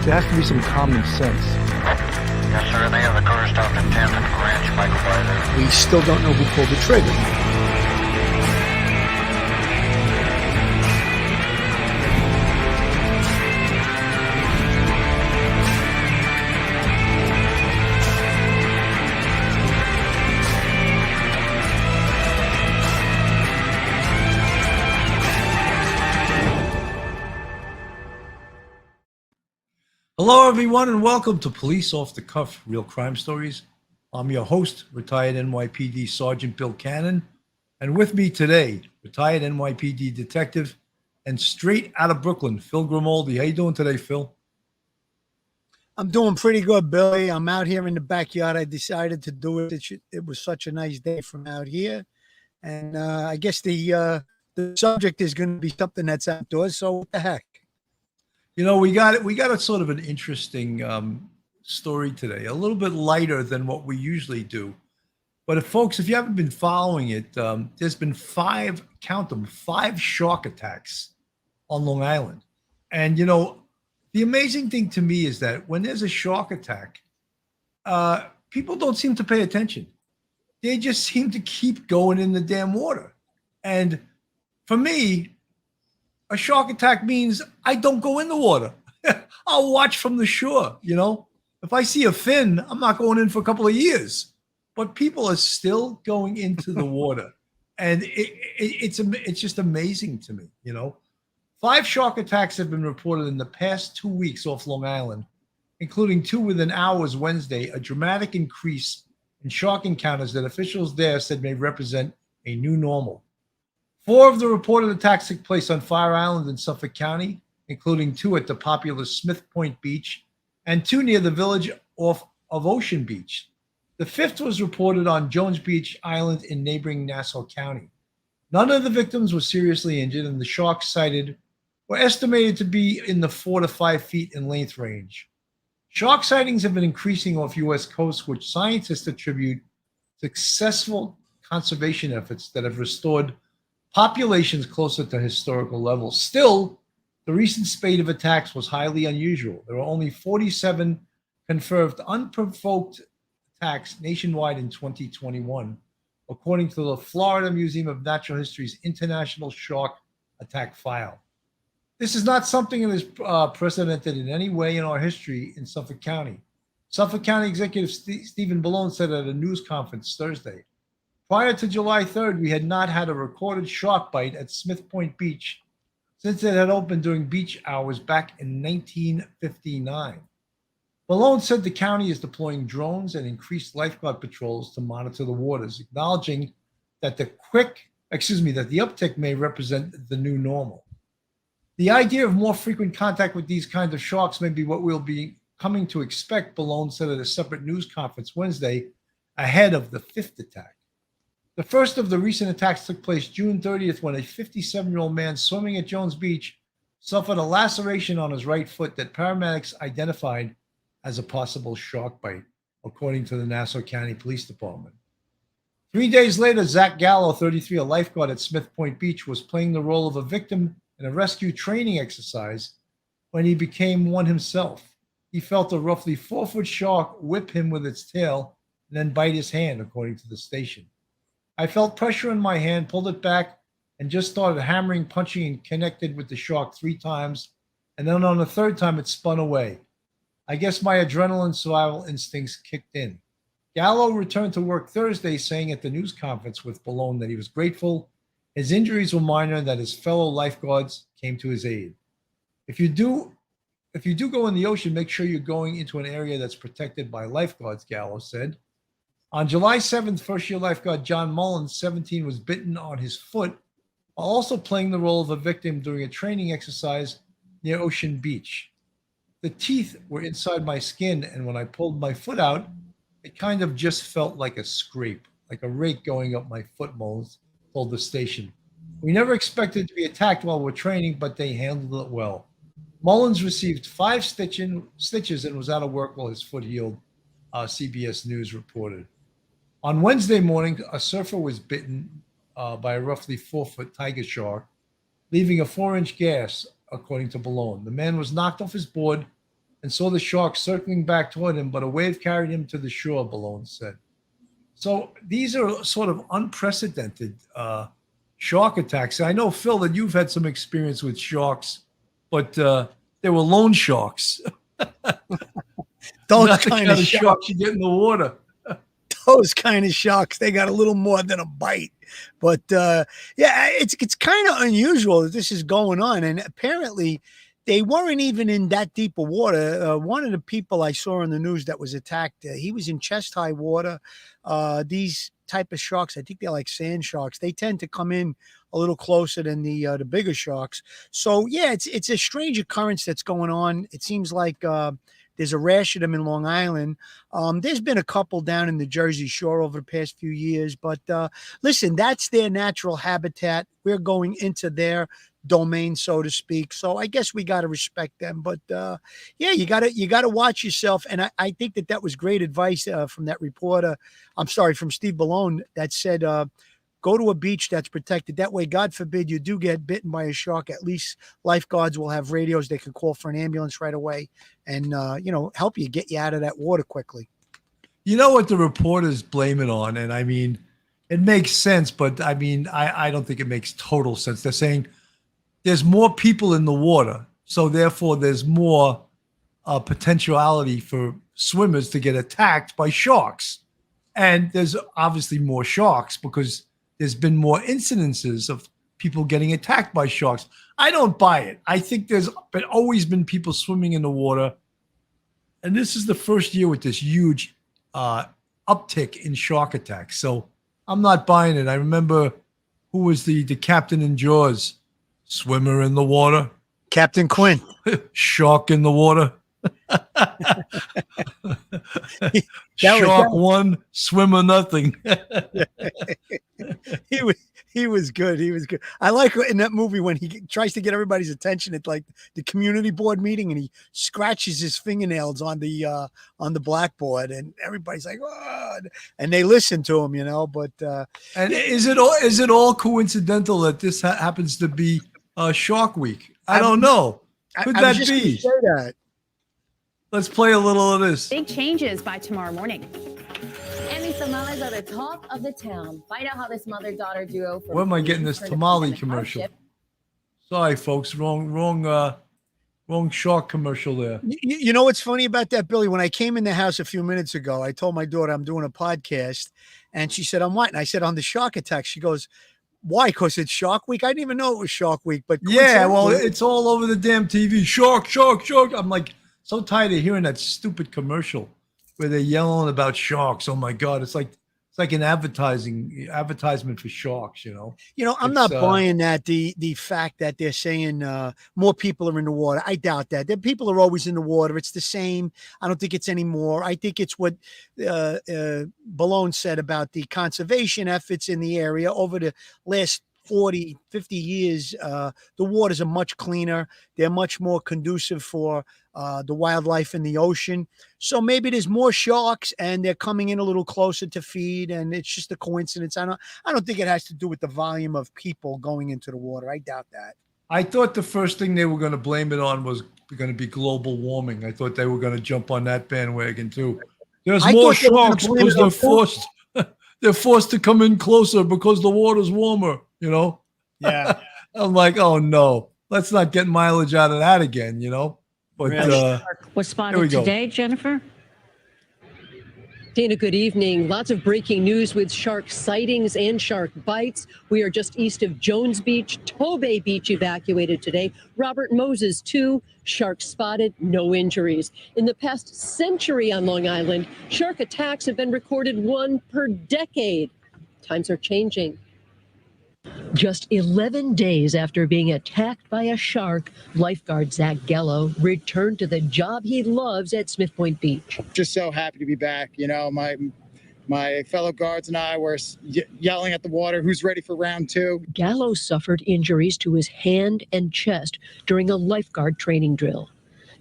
There has to be some common sense. Yes, sir. They have the car stopped in 10th and Ranch, Michael Weiser. We still don't know who pulled the trigger. Hello, everyone, and welcome to Police Off the Cuff Real Crime Stories. I'm your host, retired NYPD Sergeant Bill Cannon, and with me today, retired NYPD Detective and straight out of Brooklyn, Phil Grimaldi. How you doing today, Phil? I'm doing pretty good, Billy. I'm out here in the backyard. I decided to do it. It was such a nice day from out here, and I guess the subject is going to be something that's outdoors. So what the heck? You know, we got a sort of an interesting story today, a little bit lighter than what we usually do. But if you haven't been following it, there's been five shark attacks on Long Island. And, you know, the amazing thing to me is that when there's a shark attack, people don't seem to pay attention. They just seem to keep going in the damn water. And for me, a shark attack means I don't go in the water. I'll watch from the shore, you know. If I see a fin, I'm not going in for a couple of years. But people are still going into the water. And it's just amazing to me, you know. 5 shark attacks have been reported in the past 2 weeks off Long Island, including 2 within hours Wednesday, a dramatic increase in shark encounters that officials there said may represent a new normal. 4 of the reported attacks took place on Fire Island in Suffolk County, including 2 at the popular Smith Point Beach and 2 near the village of Ocean Beach. The 5th was reported on Jones Beach Island in neighboring Nassau County. None of the victims were seriously injured, and the sharks sighted were estimated to be in the 4 to 5 feet in length range. Shark sightings have been increasing off U.S. coasts, which scientists attribute successful conservation efforts that have restored populations closer to historical levels. Still, the recent spate of attacks was highly unusual. There were only 47 confirmed unprovoked attacks nationwide in 2021, according to the Florida Museum of Natural History's International Shark Attack File. This is not something that is precedented in any way in our history in Suffolk County. Suffolk County Executive Stephen Bellone said at a news conference Thursday, prior to July 3rd, we had not had a recorded shark bite at Smith Point Beach since it had opened during beach hours back in 1959. Malone said the county is deploying drones and increased lifeguard patrols to monitor the waters, acknowledging that the uptick may represent the new normal. The idea of more frequent contact with these kinds of sharks may be what we'll be coming to expect, Malone said at a separate news conference Wednesday ahead of the 5th attack. The first of the recent attacks took place June 30th when a 57-year-old man swimming at Jones Beach suffered a laceration on his right foot that paramedics identified as a possible shark bite, according to the Nassau County Police Department. 3 days later, Zach Gallo, 33, a lifeguard at Smith Point Beach, was playing the role of a victim in a rescue training exercise when he became one himself. He felt a roughly 4-foot shark whip him with its tail and then bite his hand, according to the station. I felt pressure in my hand, pulled it back, and just started hammering, punching, and connected with the shark 3 times. And then on the 3rd time, it spun away. I guess my adrenaline survival instincts kicked in. Gallo returned to work Thursday, saying at the news conference with Bellone that he was grateful his injuries were minor and that his fellow lifeguards came to his aid. If you do go in the ocean, make sure you're going into an area that's protected by lifeguards, Gallo said. On July 7th, first-year lifeguard John Mullins, 17, was bitten on his foot while also playing the role of a victim during a training exercise near Ocean Beach. The teeth were inside my skin, and when I pulled my foot out, it kind of just felt like a scrape, like a rake going up my foot, Mullins told the station. We never expected to be attacked while we're training, but they handled it well. Mullins received 5 stitches and was out of work while his foot healed, CBS News reported. On Wednesday morning, a surfer was bitten by a roughly 4-foot tiger shark, leaving a 4-inch gash, according to Bellone. The man was knocked off his board and saw the shark circling back toward him, but a wave carried him to the shore, Balone said. So these are sort of unprecedented shark attacks. I know, Phil, that you've had some experience with sharks, but they were loan sharks. Those Not the kind of sharks you get in the water. Those kind of sharks, they got a little more than a bite. But yeah, it's kind of unusual that this is going on. And apparently they weren't even in that deep of water. One of the people I saw in the news that was attacked, he was in chest high water. These type of sharks, I think they're like sand sharks. They tend to come in a little closer than the bigger sharks. So yeah, it's a strange occurrence that's going on. It seems like there's a rash of them in Long Island. There's been a couple down in the Jersey Shore over the past few years, but listen, that's their natural habitat. We're going into their domain, so to speak. So I guess we got to respect them. But yeah, you gotta watch yourself. And I think that was great advice from that reporter. I'm sorry, from Steve Balone, that said, go to a beach that's protected. That way, God forbid you do get bitten by a shark, at least lifeguards will have radios they can call for an ambulance right away and, help you get you out of that water quickly. You know what the reporters blame it on? And I mean, it makes sense, but I mean, I don't think it makes total sense. They're saying there's more people in the water, so therefore there's more potentiality for swimmers to get attacked by sharks. And there's obviously more sharks because there's been more incidences of people getting attacked by sharks. I don't buy it. I think there's always been people swimming in the water. And this is the first year with this huge uptick in shark attacks. So I'm not buying it. I remember who was the captain in Jaws? Swimmer in the water. Captain Quinn. Shark in the water. Shark one, swimmer nothing. He was good. He was good. I like in that movie when he tries to get everybody's attention at like the community board meeting and he scratches his fingernails on the blackboard and everybody's like, oh, and they listen to him, but and is it all coincidental that this happens to be Shark Week? I don't know. Could that be? Let's play a little of this. Big changes by tomorrow morning. And these tamales are the talk of the town. Find out how this mother-daughter duo. Where am I getting this tamale commercial? Sorry, folks. Wrong shark commercial there. You know what's funny about that, Billy? When I came in the house a few minutes ago, I told my daughter I'm doing a podcast. And she said, on what? And I said, on the shark attack. She goes, why? Because it's Shark Week? I didn't even know it was Shark Week. But yeah, well, it's all over the damn TV. Shark. I'm like, so tired of hearing that stupid commercial where they're yelling about sharks. Oh my God. It's like an advertisement for sharks, I'm not buying that. The fact that they're saying more people are in the water. I doubt that. The people are always in the water. It's the same. I don't think it's any more. I think it's what Balone said about the conservation efforts in the area over the last 40, 50 years. The waters are much cleaner. They're much more conducive for the wildlife in the ocean. So maybe there's more sharks and they're coming in a little closer to feed, and it's just a coincidence. I don't think it has to do with the volume of people going into the water. I doubt that. I thought the first thing they were going to blame it on was going to be global warming. I thought they were going to jump on that bandwagon too. There's more sharks because they're forced to come in closer because the water's warmer, Yeah. I'm like, oh no, let's not get mileage out of that again, But was spotted today, Jennifer? Dana, good evening. Lots of breaking news with shark sightings and shark bites. We are just east of Jones Beach. Tobay Beach evacuated today. Robert Moses, 2 sharks spotted, no injuries. In the past century on Long Island, shark attacks have been recorded 1 per decade. Times are changing. Just 11 days after being attacked by a shark, lifeguard Zach Gallo returned to the job he loves at Smith Point Beach. Just so happy to be back. My fellow guards and I were yelling at the water, who's ready for round 2? Gallo suffered injuries to his hand and chest during a lifeguard training drill.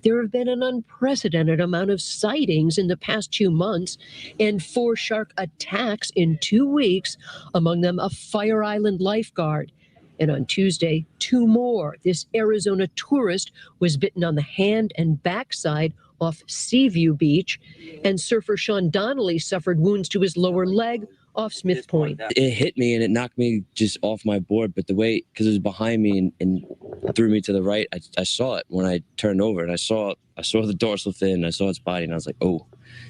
There have been an unprecedented amount of sightings in the past 2 months and 4 shark attacks in 2 weeks, among them a Fire Island lifeguard. And on Tuesday, 2 more. This Arizona tourist was bitten on the hand and backside off Seaview Beach, and surfer Sean Donnelly suffered wounds to his lower leg off Smith Point. It hit me and it knocked me just off my board, but the way, because it was behind me and threw me to the right, I saw it when I turned over, and I saw the dorsal fin, I saw its body, and I was like, oh,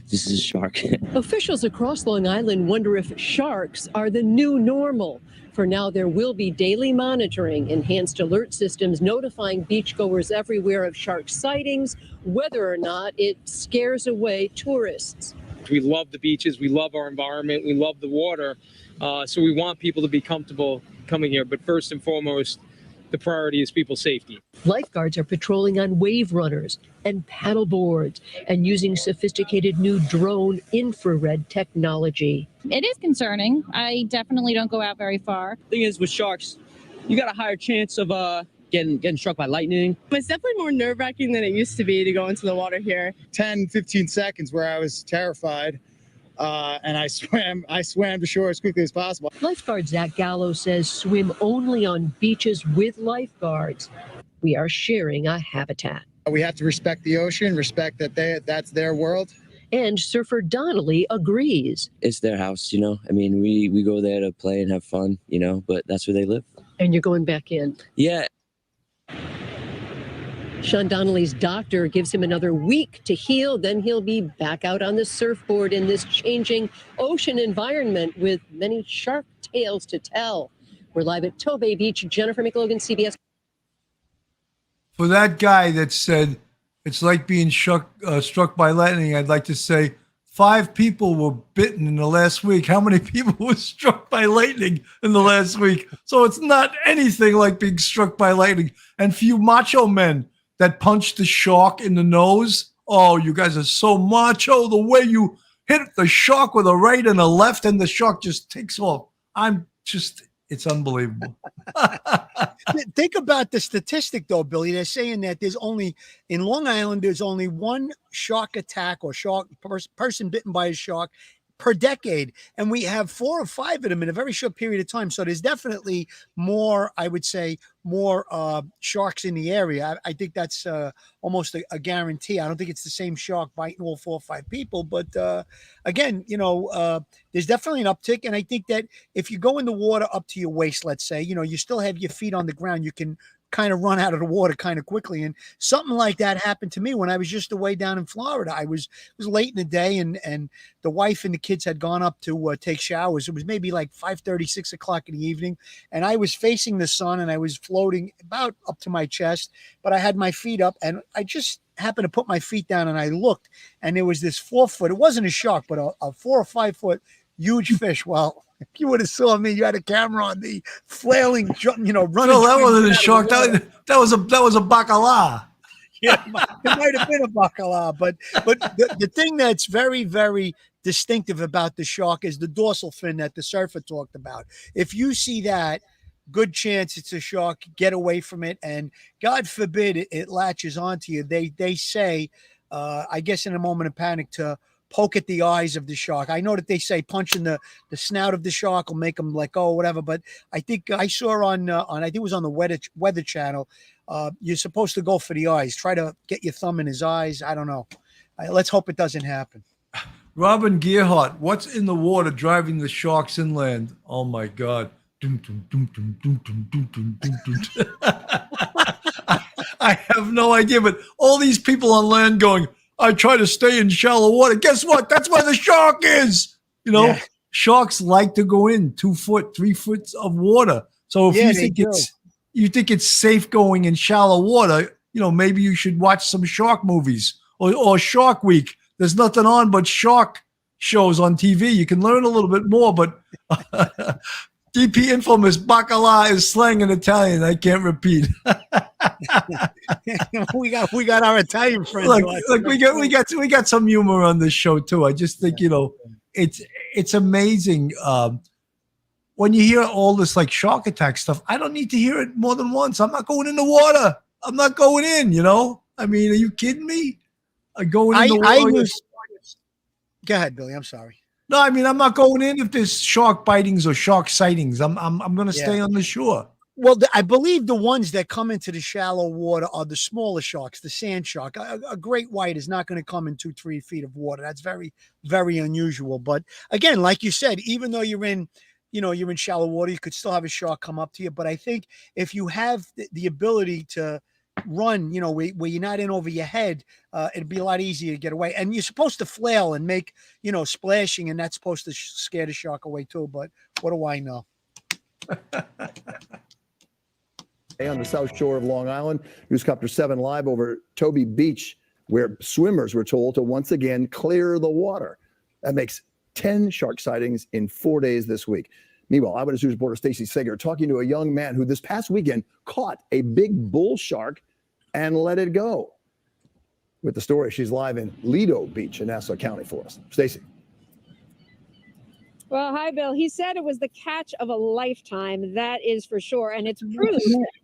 this is a shark. Officials across Long Island wonder if sharks are the new normal. For now, there will be daily monitoring, enhanced alert systems notifying beachgoers everywhere of shark sightings, whether or not it scares away tourists. We love the beaches, we love our environment, we love the water, so we want people to be comfortable coming here. But first and foremost, the priority is people's safety. Lifeguards are patrolling on wave runners and paddle boards and using sophisticated new drone infrared technology. It is concerning. I definitely don't go out very far. Thing is, with sharks, you got a higher chance of getting struck by lightning. It's definitely more nerve-wracking than it used to be to go into the water here. 10-15 seconds where I was terrified, and I swam to shore as quickly as possible. Lifeguard Zach Gallo says swim only on beaches with lifeguards. We are sharing a habitat. We have to respect the ocean, respect that that's their world. And surfer Donnelly agrees. It's their house, you know. I mean, we go there to play and have fun, you know, but that's where they live. And you're going back in? Yeah. Sean Donnelly's doctor gives him another week to heal, then he'll be back out on the surfboard in this changing ocean environment with many shark tales to tell. We're live at Tobay Beach. Jennifer McLogan, CBS. For that guy that said it's like being struck by lightning, I'd like to say 5 people were bitten in the last week. How many people were struck by lightning in the last week? So it's not anything like being struck by lightning. And for you macho men that punched the shark in the nose, oh, you guys are so macho. The way you hit the shark with a right and a left and the shark just takes off. It's unbelievable. Think about the statistic, though, Billy. They're saying that in Long Island, there's only one shark attack or person bitten by a shark per decade. And we have 4 or 5 of them in a very short period of time. So there's definitely more, I would say, more sharks in the area. I think that's almost a guarantee. I don't think it's the same shark biting all 4 or 5 people. But again, there's definitely an uptick. And I think that if you go in the water up to your waist, let's say, you still have your feet on the ground, you can kind of run out of the water kind of quickly. And something like that happened to me when I was just away down in Florida. It was late in the day, and the wife and the kids had gone up to take showers. It was maybe like 5:30, 6 o'clock in the evening. And I was facing the sun and I was floating about up to my chest, but I had my feet up, and I just happened to put my feet down and I looked, and there was this 4-foot, it wasn't a shark, but a 4 or 5 foot huge fish. Well, if you would have saw me, you had a camera on the flailing, running. No, that wasn't a shark. That was a bacala. Yeah, it might have been a bacala, but the thing that's very, very distinctive about the shark is the dorsal fin that the surfer talked about. If you see that, good chance it's a shark. Get away from it, and God forbid it latches onto you. They say, I guess in a moment of panic, to poke at the eyes of the shark. I know that they say punching the snout of the shark will make them let go or whatever, but I think I saw on I think it was on the Weather Channel, you're supposed to go for the eyes. Try to get your thumb in his eyes. I don't know. Let's hope it doesn't happen. Robin Gearhart, what's in the water driving the sharks inland? Oh my God. I have no idea, but all these people on land going, I try to stay in shallow water. Guess what? That's where the shark is. Yeah. Sharks like to go in 2 foot, 3 foot of water. So if you think it's safe going in shallow water, maybe you should watch some shark movies or Shark Week. There's nothing on but shark shows on TV. You can learn a little bit more, but DP Infamous Bacala is slang in Italian. I can't repeat. we got our Italian friends. Look, we got some humor on this show too. I just think it's amazing when you hear all this like shark attack stuff. I don't need to hear it more than once. I'm not going in the water. I'm not going in. I mean, are you kidding me? Going in the water. Go ahead, Billy. I'm sorry. No, I mean, I'm not going in if there's shark bitings or shark sightings. I'm going to stay on the shore. Well, I believe the ones that come into the shallow water are the smaller sharks, the sand shark. A great white is not going to come in 2-3 feet of water. That's very, very unusual. But again, like you said, even though you're in shallow water, you could still have a shark come up to you. But I think if you have the ability to run, where you're not in over your head, it'd be a lot easier to get away. And you're supposed to flail and make, splashing, and that's supposed to scare the shark away too. But what do I know? On the south shore of Long Island, Newscopter 7 live over Toby Beach, where swimmers were told to once again clear the water. That makes 10 shark sightings in 4 days this week. Meanwhile, Eyewitness News reporter Stacey Sager talking to a young man who this past weekend caught a big bull shark and let it go. With the story, she's live in Lido Beach in Nassau County for us. Stacey. Well, hi, Bill. He said it was the catch of a lifetime. That is for sure. And it's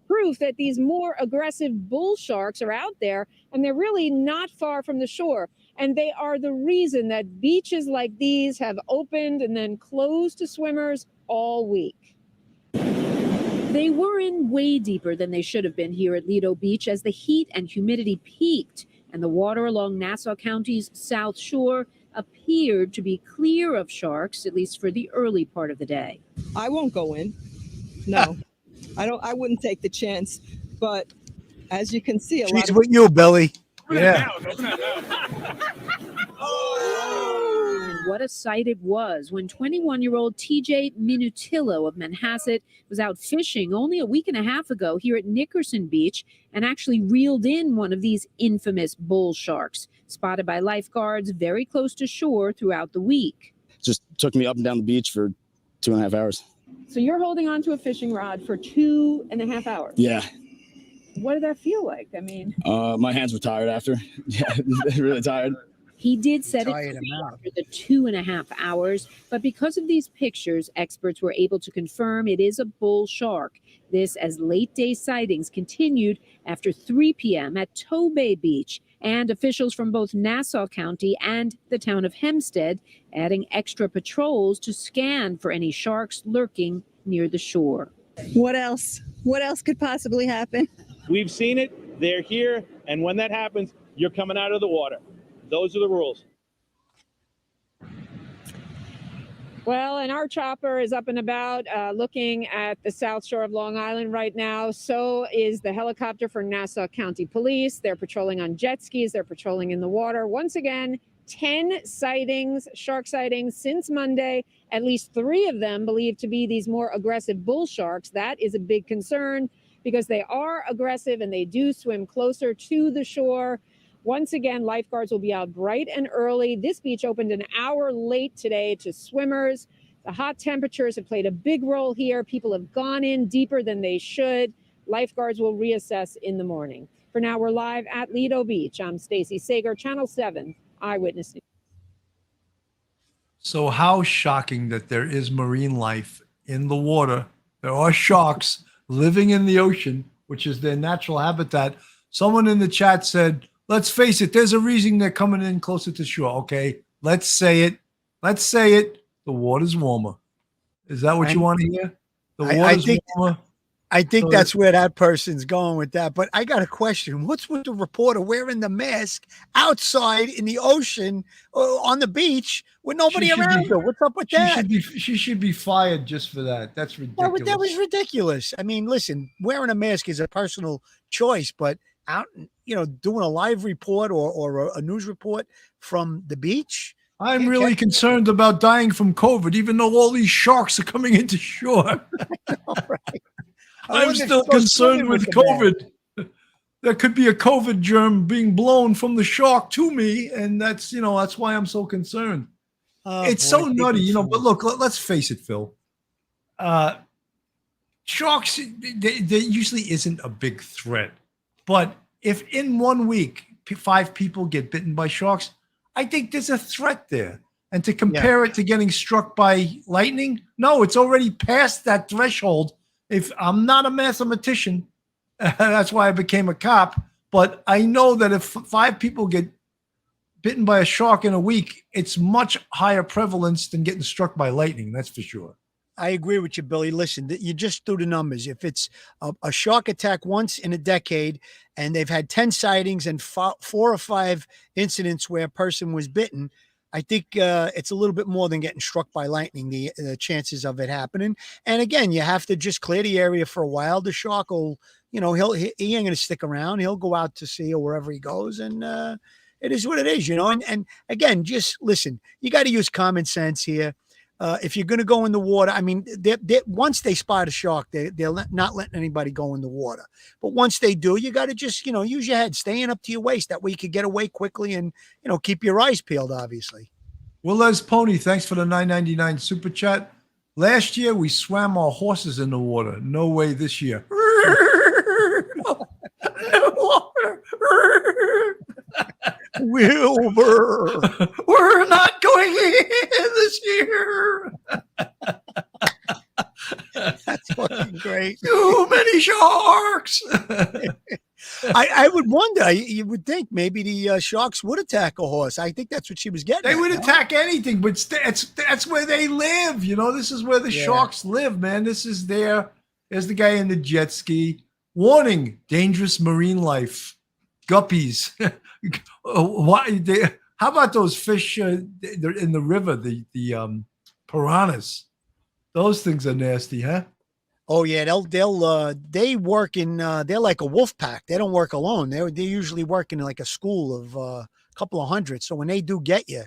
proof that these more aggressive bull sharks are out there, and they're really not far from the shore. And they are the reason that beaches like these have opened and then closed to swimmers all week. They were in way deeper than they should have been here at Lido Beach as the heat and humidity peaked, and the water along Nassau County's south shore appeared to be clear of sharks, at least for the early part of the day. I won't go in. No, I wouldn't take the chance. But as you can see, She's with you, Billy. Yeah. What a sight it was when 21-year-old TJ Minutillo of Manhasset was out fishing only a week and a half ago here at Nickerson Beach and actually reeled in one of these infamous bull sharks, spotted by lifeguards very close to shore throughout the week. Just took me up and down the beach for 2.5 hours. So you're holding on to a fishing rod for 2.5 hours? Yeah. What did that feel like? I mean, my hands were tired after. Yeah, really tired. he did set it free after the 2.5 hours, but because of these pictures, experts were able to confirm it is a bull shark. This as late day sightings continued after 3 p.m. at Tobay Beach, and officials from both Nassau County and the town of Hempstead adding extra patrols to scan for any sharks lurking near the shore. What else? What else could possibly happen? We've seen it. They're here. And when that happens, you're coming out of the water. Those are the rules. Well, and our chopper is up and about looking at the south shore of Long Island right now. So is the helicopter for Nassau County Police. They're patrolling on jet skis. They're patrolling in the water. Once again, 10 sightings, shark sightings since Monday. At least 3 of them believed to be these more aggressive bull sharks. That is a big concern because they are aggressive and they do swim closer to the shore. Once again, lifeguards will be out bright and early. This beach opened an hour late today to swimmers. The hot temperatures have played a big role here. People have gone in deeper than they should. Lifeguards will reassess in the morning. For now, we're live at Lido Beach. I'm Stacey Sager, Channel 7 Eyewitness News. So how shocking that there is marine life in the water. There are sharks living in the ocean, which is their natural habitat. Someone in the chat said, let's face it, there's a reason they're coming in closer to shore. Okay, let's say it. Let's say it. The water's warmer. Is that what you want to hear? The water's warmer. I think that's where that person's going with that. But I got a question. What's with the reporter wearing the mask outside in the ocean on the beach with nobody around her? What's up with that? She should be fired just for that. That's ridiculous. Well, that was ridiculous. I mean, listen, wearing a mask is a personal choice, but out, doing a live report or a news report from the beach. I'm really concerned about dying from COVID, even though all these sharks are coming into shore. Right. I'm still concerned with COVID. There could be a COVID germ being blown from the shark to me, and that's why I'm so concerned. It's so nutty, but look, let's face it, Phil. Sharks, there usually isn't a big threat. But if in 1 week, 5 people get bitten by sharks, I think there's a threat there. And to compare it to getting struck by lightning, no, it's already past that threshold. If I'm not a mathematician, that's why I became a cop. But I know that if 5 people get bitten by a shark in a week, it's much higher prevalence than getting struck by lightning. That's for sure. I agree with you, Billy. Listen, you just do the numbers. If it's a shark attack once in a decade, and they've had 10 sightings and 4 or 5 incidents where a person was bitten, I think it's a little bit more than getting struck by lightning, the chances of it happening. And again, you have to just clear the area for a while. The shark will, he ain't going to stick around. He'll go out to sea or wherever he goes. And it is what it is, And again, just listen, you got to use common sense here. If you're going to go in the water, I mean, once they spot a shark, they're not letting anybody go in the water. But once they do, you got to just, use your head, staying up to your waist. That way you can get away quickly and, keep your eyes peeled, obviously. Well, Les Pony, thanks for the $9.99 super chat. Last year, we swam our horses in the water. No way this year. Wilbur, we're not going in this year. That's fucking great. Too many sharks. I would wonder. You would think maybe the sharks would attack a horse. I think that's what she was getting. They would attack anything, but that's where they live. This is where the sharks live, man. This is there. There's the guy in the jet ski. Warning: dangerous marine life. Guppies. How about those fish they're in the river? The piranhas. Those things are nasty, huh? Oh yeah, they work in they're like a wolf pack. They don't work alone. They usually work in like a school of a couple of hundred. So when they do get you,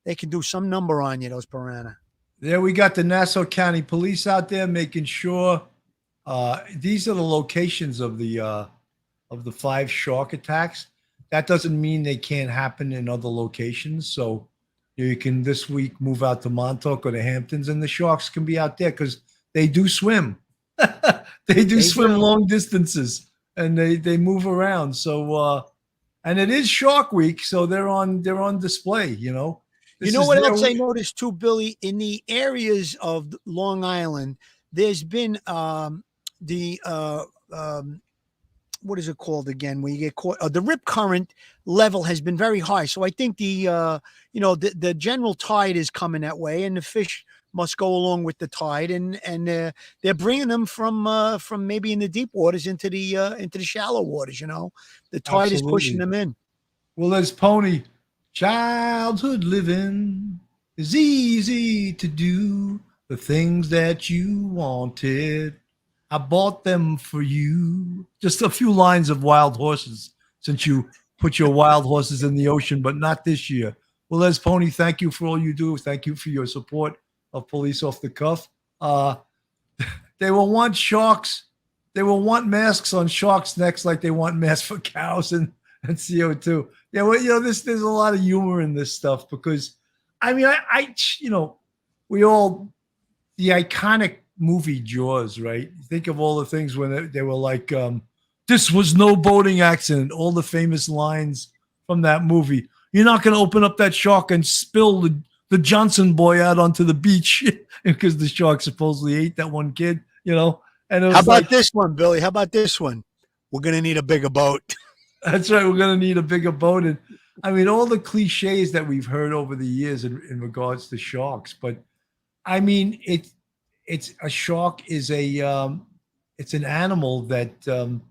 they can do some number on you. Those piranha. There we got the Nassau County Police out there making sure. These are the locations of the 5 shark attacks. That doesn't mean they can't happen in other locations. So you can this week move out to Montauk or the Hamptons, and the sharks can be out there because they do swim. they swim long distances, and they move around. So and it is Shark Week, so they're on display. What else I noticed too, Billy? In the areas of Long Island, there's been what is it called again? When you get caught, the rip current level has been very high. So I think the general tide is coming that way, and the fish must go along with the tide, and they're bringing them from maybe in the deep waters into the shallow waters. The tide is pushing them in. Well, there's Pony. Childhood living is easy to do. The things that you wanted, I bought them for you. Just a few lines of Wild Horses, since you put your wild horses in the ocean, but not this year. Well, Les Pony, thank you for all you do. Thank you for your support of Police Off the Cuff. They will want sharks. They will want masks on sharks' necks like they want masks for cows and CO2. Yeah, well, there's a lot of humor in this stuff because, I mean, we all, the iconic movie Jaws, right? Think of all the things when they were like, this was no boating accident. All the famous lines from that movie. You're not going to open up that shark and spill the Johnson boy out onto the beach because the shark supposedly ate that one kid, And how about this one, Billy? How about this one? We're going to need a bigger boat. That's right. We're going to need a bigger boat. And I mean, all the cliches that we've heard over the years in regards to sharks. But I mean, it's a shark is it's an animal that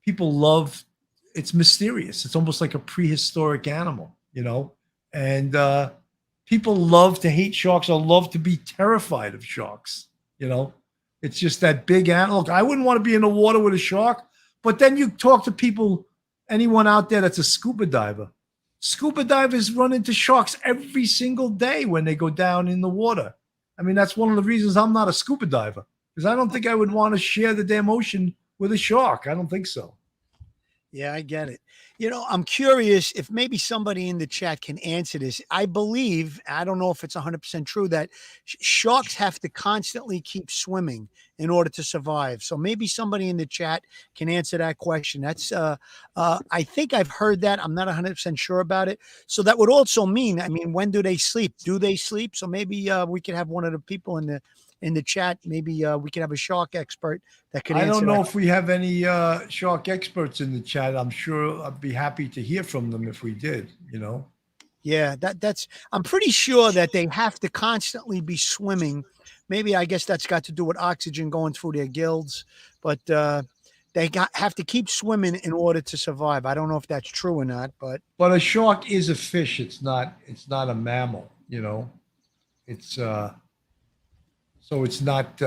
people love. It's mysterious. It's almost like a prehistoric animal, and people love to hate sharks or love to be terrified of sharks. It's just that big animal. Look, I wouldn't want to be in the water with a shark, but then you talk to people, anyone out there that's a scuba diver. Scuba divers run into sharks every single day when they go down in the water. I mean, that's one of the reasons I'm not a scuba diver, because I don't think I would want to share the damn ocean with a shark. I don't think so. Yeah, I get it. I'm curious if maybe somebody in the chat can answer this. I believe, I don't know if it's 100% true, that sharks have to constantly keep swimming in order to survive. So maybe somebody in the chat can answer that question. That's, I think I've heard that. I'm not 100% sure about it. So that would also mean, when do they sleep? Do they sleep? So maybe we could have one of the people in the chat. Maybe we could have a shark expert that could answer. I don't know if we have any shark experts in the chat. I'm sure I'd be happy to hear from them if we did, Yeah, that's I'm pretty sure that they have to constantly be swimming maybe I guess that's got to do with oxygen going through their gills, but they have to keep swimming in order to survive. I don't know if that's true or not, but a shark is a fish. It's not a mammal, you know. It's so it's not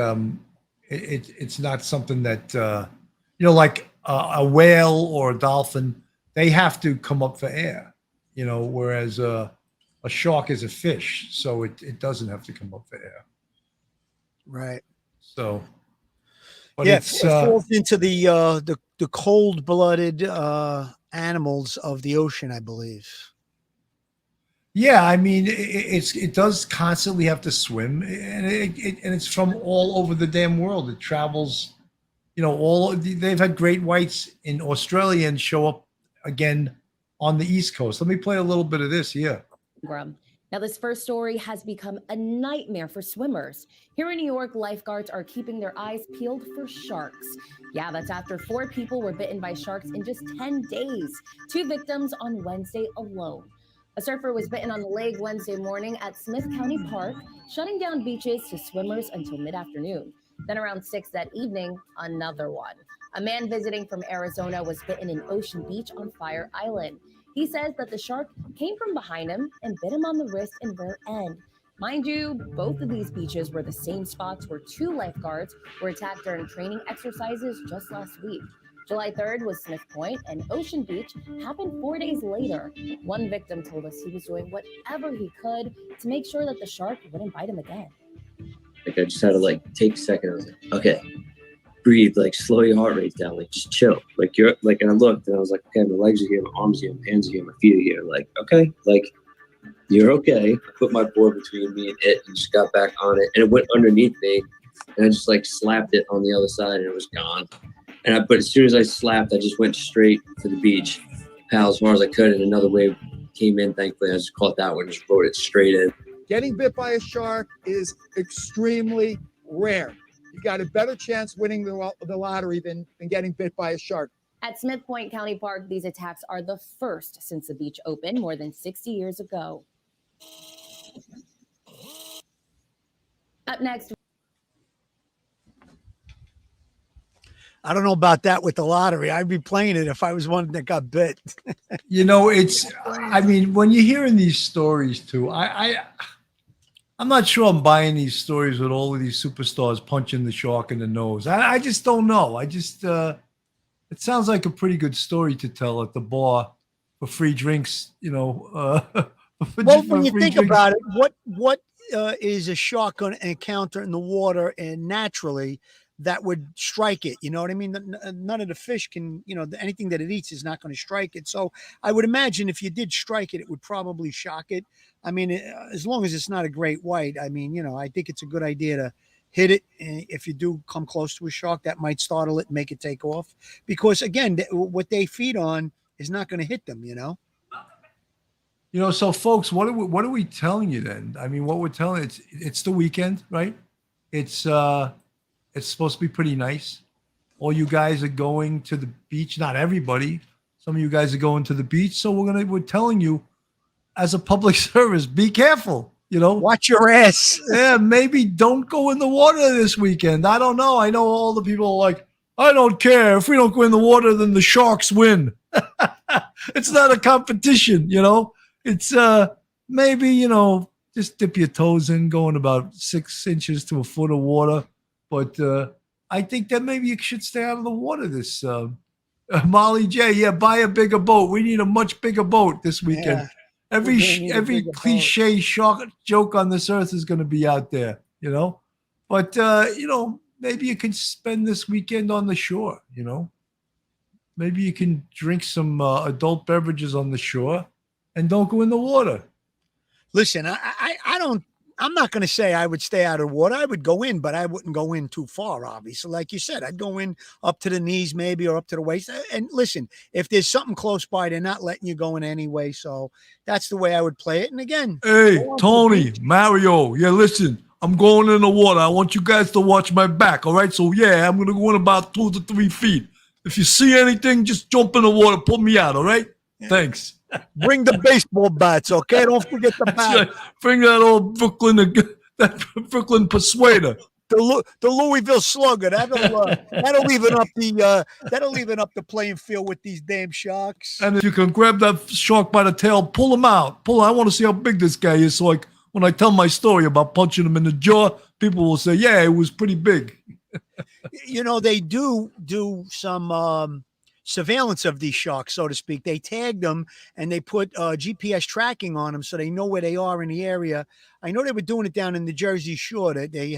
it's not something that you know, like a whale or a dolphin. They have to come up for air, you know, whereas a shark is a fish, so it doesn't have to come up for air. Right. So, but yeah, it's it falls into the cold-blooded animals of the ocean, I believe. yeah. I mean, it does constantly have to swim, and it's from all over the damn world. It travels, you know. They've had great whites in Australia and show up again on the East Coast. Let me play a little bit of this here. Now, this first story has become a nightmare for swimmers. Here in New York, lifeguards are keeping their eyes peeled for sharks. Yeah, that's after 4 people were bitten by sharks in just 10 days. 2 victims on Wednesday alone. A surfer was bitten on the leg Wednesday morning at Smith County Park, shutting down beaches to swimmers until mid-afternoon. Then around 6 that evening, another one. A man visiting from Arizona was bitten in Ocean Beach on Fire Island. He says that the shark came from behind him and bit him on the wrist and rear end. Mind you, both of these beaches were the same spots where 2 lifeguards were attacked during training exercises just last week. July 3rd was Smith Point, and Ocean Beach happened 4 days later. One victim told us he was doing whatever he could to make sure that the shark wouldn't bite him again. Like, I just had to like take a second. I was like, okay, breathe, like slow your heart rate down, like just chill. Like you're like, and I looked and I was like, okay, my legs are here, my arms are here, my hands are here, my feet are here. Like, okay, like you're okay. I put my board between me and it and just got back on it, and it went underneath me, and I just like slapped it on the other side and it was gone. But as soon as I slapped, I just went straight to the beach, paddle as far as I could, and another wave came in. Thankfully, I just caught that one, just rode it straight in. Getting bit by a shark is extremely rare. You got a better chance winning the lottery than getting bit by a shark. At Smith Point County Park, these attacks are the first since the beach opened more than 60 years ago. Up next. I don't know about that with the lottery. I'd be playing it if I was one that got bit. You know, I mean, when you're hearing these stories too, I'm not sure I'm buying these stories with all of these superstars punching the shark in the nose. I just don't know. It sounds like a pretty good story to tell at the bar for free drinks, you know. Well, when you think about it, what is a shark going to encounter in the water and naturally that would strike it? You know what I mean? None of the fish can, you know, anything that it eats is not going to strike it. So I would imagine if you did strike it, it would probably shock it. I mean, as long as it's not a great white, I mean, you know, I think it's a good idea to hit it. And if you do come close to a shark, that might startle it and make it take off. Because again, what they feed on is not going to hit them, you know? You know, so folks, what are we telling you then? I mean, what we're telling it's the weekend, right? It's supposed to be pretty nice. All you guys are going to the beach. Not everybody. Some of you guys are going to the beach. So we're telling you, as a public service, be careful. You know, watch your ass. Yeah, maybe don't go in the water this weekend. I don't know. I know all the people are like, I don't care. If we don't go in the water, then the sharks win. It's not a competition, you know. It's maybe, you know, just dip your toes in, go in about 6 inches to a foot of water. But I think that maybe you should stay out of the water this Molly J. Yeah, buy a bigger boat. We need a much bigger boat this weekend. Yeah, every cliche shark joke on this earth is going to be out there, you know. But you know, maybe you can spend this weekend on the shore. You know, maybe you can drink some adult beverages on the shore and don't go in the water. Listen, I'm not going to say I would stay out of water. I would go in, but I wouldn't go in too far, obviously. Like you said, I'd go in up to the knees maybe or up to the waist. And listen, if there's something close by, they're not letting you go in anyway. So that's the way I would play it. And again. Hey, Tony, Mario. Yeah, listen, I'm going in the water. I want you guys to watch my back, all right? So, yeah, I'm going to go in about 2 to 3 feet. If you see anything, just jump in the water. Put me out, all right? Yeah. Thanks. Bring the baseball bats, okay? Don't forget the bat. Right. Bring that old Brooklyn, the that Brooklyn Persuader. The Louisville Slugger. That'll even up the playing field with these damn sharks. And if you can grab that shark by the tail, pull him out. I want to see how big this guy is. So like when I tell my story about punching him in the jaw, people will say, yeah, it was pretty big. You know, they do some surveillance of these sharks, so to speak. They tag them and they put GPS tracking on them so they know where they are in the area. I know they were doing it down in the Jersey Shore. They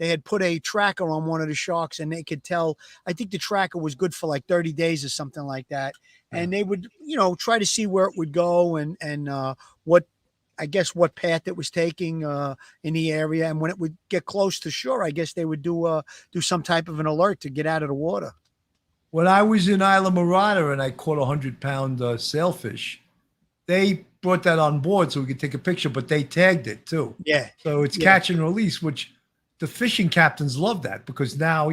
had put a tracker on one of the sharks and they could tell. I think the tracker was good for like 30 days or something like that. And they would, try to see where it would go and what path it was taking in the area. And when it would get close to shore, I guess they would do some type of an alert to get out of the water. When I was in Isla Morada and I caught 100-pound sailfish, they brought that on board so we could take a picture, but they tagged it too. Yeah. So it's catch and release, which the fishing captains love that because now,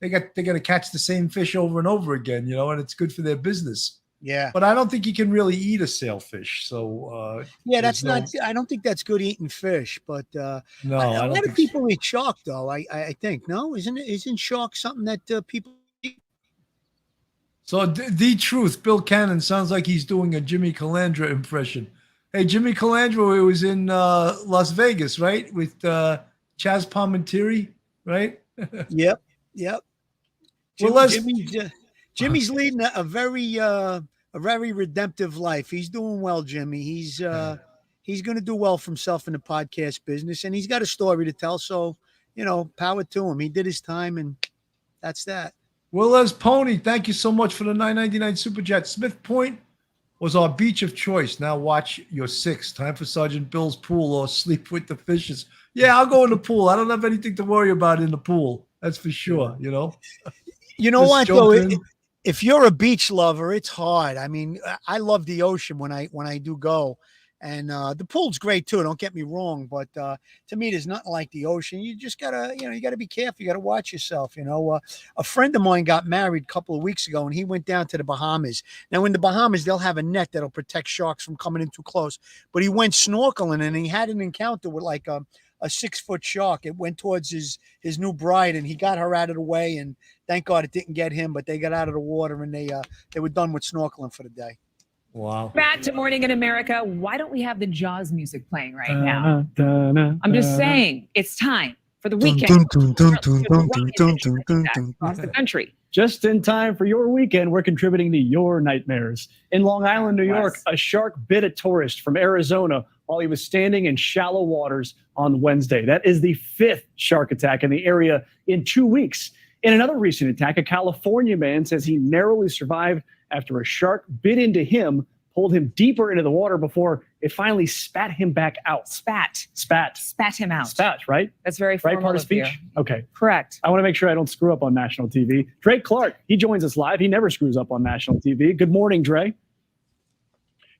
they got to catch the same fish over and over again, and it's good for their business. Yeah. But I don't think you can really eat a sailfish. So I don't think that's good eating fish, but no, a lot of people eat shark though. I think, no, isn't shark something that people eat? So the truth, Bill Cannon sounds like he's doing a Jimmy Calandra impression. Hey, Jimmy Calandra was in Las Vegas, right? With Chaz Palminteri, right? Yep. Jimmy's leading a very redemptive life. He's doing well, Jimmy. He's going to do well for himself in the podcast business, and he's got a story to tell. So, power to him. He did his time, and that's that. Willez Pony, thank you so much for the $9.99 Super Chat. Smith Point was our beach of choice. Now watch your six. Time for Sergeant Bill's pool or sleep with the fishes. Yeah, I'll go in the pool. I don't have anything to worry about in the pool. That's for sure, You know what, though? If you're a beach lover, it's hard. I mean, I love the ocean when I do go. And the pool's great too. Don't get me wrong, but to me, there's nothing like the ocean. You just gotta, you gotta be careful. You gotta watch yourself. A friend of mine got married a couple of weeks ago, and he went down to the Bahamas. Now, in the Bahamas, they'll have a net that'll protect sharks from coming in too close. But he went snorkeling, and he had an encounter with like a 6-foot shark. It went towards his new bride, and he got her out of the way. And thank God it didn't get him. But they got out of the water, and they were done with snorkeling for the day. Wow. Back to Morning in America. Why don't we have the Jaws music playing right now? I'm just saying, it's time for the weekend. Across the country. Just in time for your weekend, we're contributing to your nightmares. In Long Island, New York, a shark bit a tourist from Arizona while he was standing in shallow waters on Wednesday. That is the 5th shark attack in the area in 2 weeks. In another recent attack, a California man says he narrowly survived after a shark bit into him, pulled him deeper into the water before it finally spat him back out. Spat him out. Spat, right? That's very formal right part of speech? You. Okay. Correct. I want to make sure I don't screw up on national TV. Dre Clark, he joins us live. He never screws up on national TV. Good morning, Dre.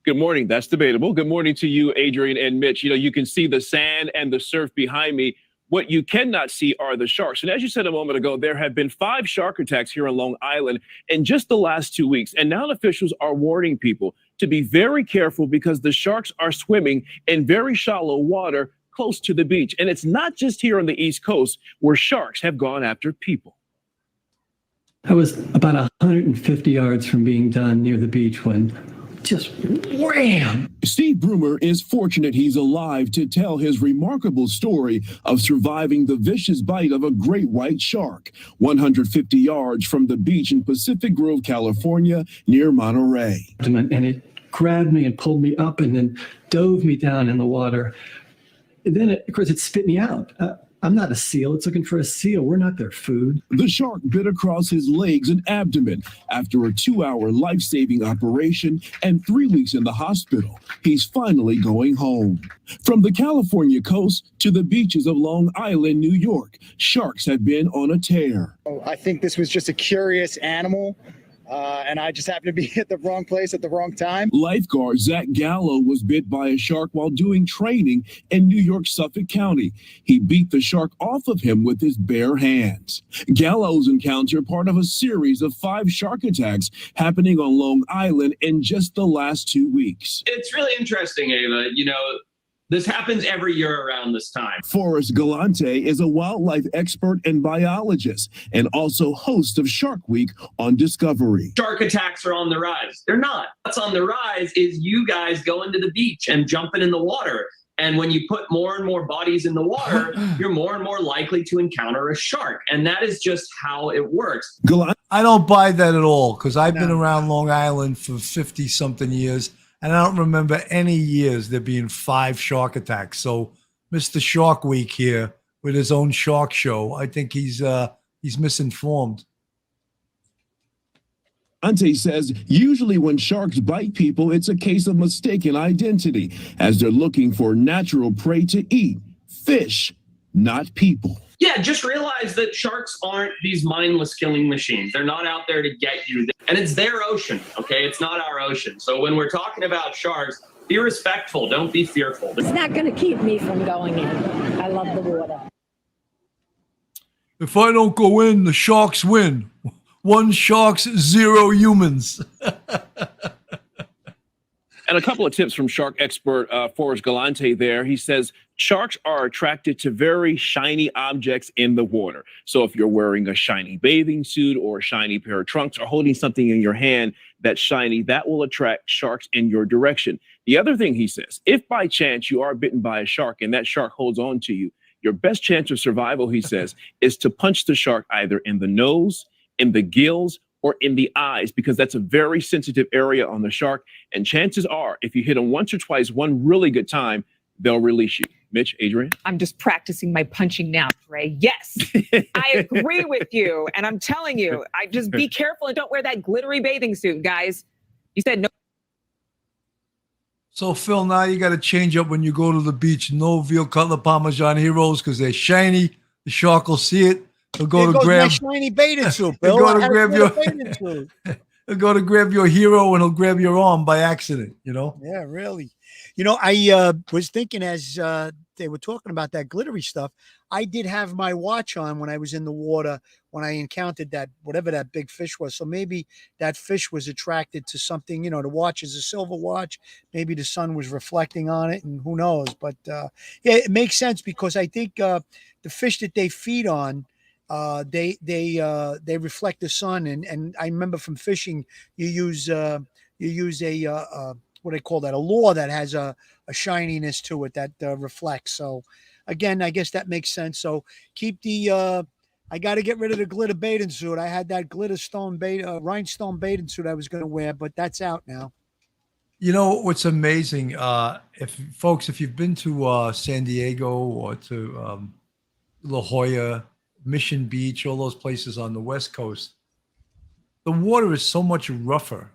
Good morning. That's debatable. Good morning to you, Adrian and Mitch. You can see the sand and the surf behind me. What you cannot see are the sharks. And as you said a moment ago, there have been 5 shark attacks here on Long Island in just the last 2 weeks. And now officials are warning people to be very careful because the sharks are swimming in very shallow water close to the beach. And it's not just here on the East Coast where sharks have gone after people. I was about 150 yards from being done near the beach when just wham! Steve Broomer is fortunate he's alive to tell his remarkable story of surviving the vicious bite of a great white shark 150 yards from the beach in Pacific Grove, California, near Monterey. And it grabbed me and pulled me up and then dove me down in the water. And then, of course, it spit me out. I'm not a seal. It's looking for a seal. We're not their food. The shark bit across his legs and abdomen after a 2-hour life-saving operation and 3 weeks in the hospital. He's finally going home. From the California coast to the beaches of Long Island, New York, sharks have been on a tear. I think this was just a curious animal. And I just happened to be at the wrong place at the wrong time. Lifeguard Zach Gallo was bit by a shark while doing training in New York, Suffolk County. He beat the shark off of him with his bare hands. Gallo's encounter part of a series of 5 shark attacks happening on Long Island in just the last 2 weeks. It's really interesting, Ava. This happens every year around this time. Forrest Galante is a wildlife expert and biologist and also host of Shark Week on Discovery. Shark attacks are on the rise. They're not. What's on the rise is you guys going to the beach and jumping in the water. And when you put more and more bodies in the water, you're more and more likely to encounter a shark. And that is just how it works. I don't buy that at all because I've been around Long Island for 50-something years, and I don't remember any years there being 5 shark attacks. So Mr. Shark Week here with his own shark show, I think he's misinformed. Ante says usually when sharks bite people, it's a case of mistaken identity as they're looking for natural prey to eat, fish, not people. Yeah, just realize that sharks aren't these mindless killing machines. They're not out there to get you. And it's their ocean, okay? It's not our ocean. So when we're talking about sharks, be respectful. Don't be fearful. It's not going to keep me from going in. I love the water. If I don't go in, the sharks win. 1 sharks, 0 humans. And a couple of tips from shark expert Forrest Galante there. He says sharks are attracted to very shiny objects in the water. So if you're wearing a shiny bathing suit or a shiny pair of trunks or holding something in your hand that's shiny, that will attract sharks in your direction. The other thing he says, if by chance you are bitten by a shark and that shark holds on to you, your best chance of survival, he says, is to punch the shark either in the nose, in the gills, or in the eyes, because that's a very sensitive area on the shark. And chances are, if you hit them once or twice, one really good time, they'll release you. Mitch, Adrian? I'm just practicing my punching now, Ray. Yes, I agree with you. And I'm telling you, I just be careful and don't wear that glittery bathing suit, guys. You said no. So, Phil, now you got to change up when you go to the beach. No veal cutlet parmesan heroes because they're shiny. The shark will see it. He'll go to grab my shiny bathing suit, Bill. He'll go to grab your hero and he'll grab your arm by accident, you know? Yeah, really. You know, I was thinking as they were talking about that glittery stuff, I did have my watch on when I was in the water when I encountered that, whatever that big fish was. So maybe that fish was attracted to something, you know, the watch is a silver watch. Maybe the sun was reflecting on it and who knows. But yeah, it makes sense because I think the fish that they feed on, they reflect the sun, and I remember from fishing you use a what do they call that, a lure that has a shininess to it that reflects. So again, I guess that makes sense. So keep the I got to get rid of the glitter bathing suit. I had that rhinestone bathing suit I was going to wear, but that's out now. You know what's amazing, if you've been to San Diego or to La Jolla, Mission Beach, all those places on the West Coast, the water is so much rougher